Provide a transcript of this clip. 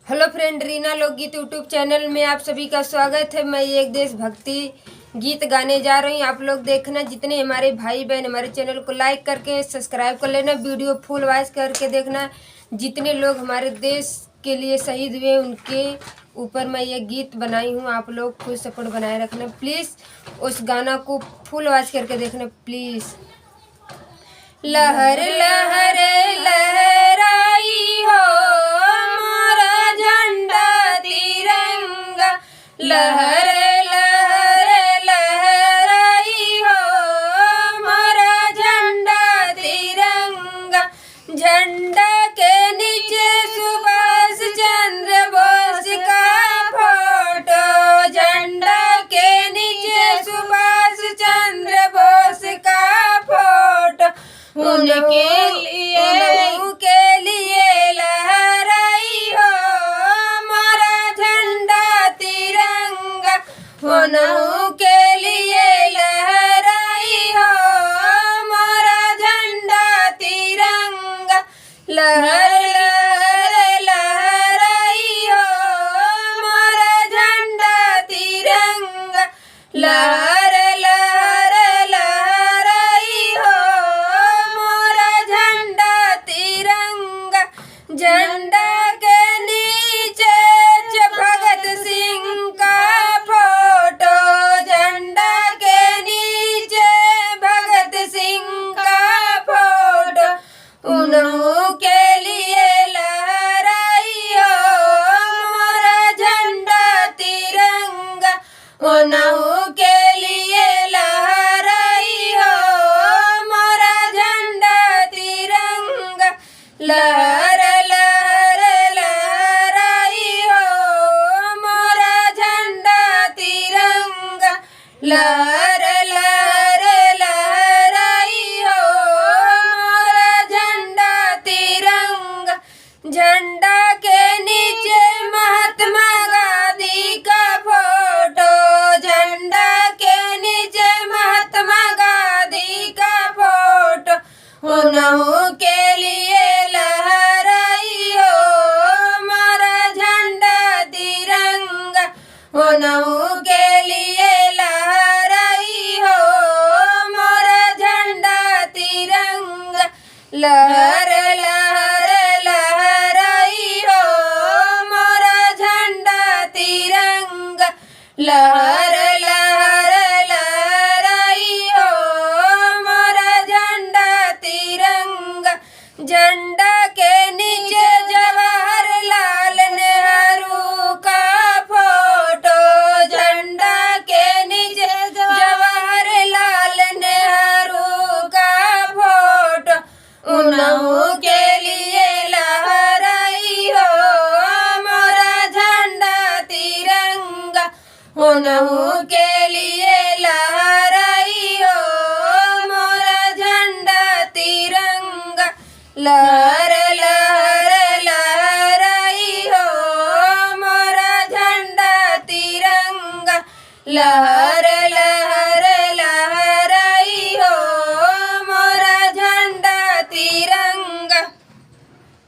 Hello friend, Reena लोकगीत YouTube channel में आप सभी का स्वागत है। मैं एक देशभक्ति गीत गाने जा रही हूँ। आप लोग देखना, जितने हमारे भाई बहन हमारे चैनल को लाइक करके सब्सक्राइब कर लेना, वीडियो फुल वॉच करके देखना। जितने लोग हमारे देश के लिए शहीद हुए उनके ऊपर मैं ये गीत बनाई हूँ। आप लोग फुल सपोर्ट बनाए रखना प्लीज़। उस गाना को फुल वॉच करके देखना प्लीज़। लहर लहर लहराई हो मोरा झंडा तिरंगा, लहर लहर लहराई हो मोरा झंडा तिरंगा। झंडा के नीचे सुभाष चंद्र बोस का फोटो, झंडा के नीचे सुभाष चंद्र बोस का फोटो। उनके लिए लहराई हो हमारा झंडा तिरंगा, उनहु के लिए लहराई हो हमारा झंडा तिरंगा। लहर लहर लहराई हो हमारा झंडा तिरंगा, लहर लहर लहराई हो मोरा झंडा तिरंगा। झंडा के नीचे भगत सिंह का फोटो, झंडा के नीचे भगत सिंह का फोटो। उन्हों के लिए लहराई हो मोरा झंडा तिरंगा, उन्हों के लिए लहराई हो मोरा झंडा तिरंगा। लहर लहर लहराई हो मोरा झंडा तिरंगा, लहर लहर लहराई हो मोरा झंडा तिरंगा। झंडा के नीचे महात्मा गांधी का फोटो, झंडा के नीचे महात्मा गांधी का फोटो। उन्हों के लिए लहराई हो हमारा झंडा तिरंगा, उन्हों के लिए लहराई हो हमारा झंडा तिरंगा। लहर लहर लहराई हो हमारा झंडा तिरंगा, लहर लहर लहराई हो हमारा झंडा तिरंगा। झंडा के नीचे जवाहरलाल नेहरू का फोटो, झंडा के नीचे जवाहरलाल नेहरू का फोटो। उन्हों के लिए लहराई हो हमारा झंडा तिरंगा, उन्हों के लिए लहराई हो मोरा झंडा तिरंगा। लहर लहर लहराई हो मोरा झंडा तिरंगा, लहर लहर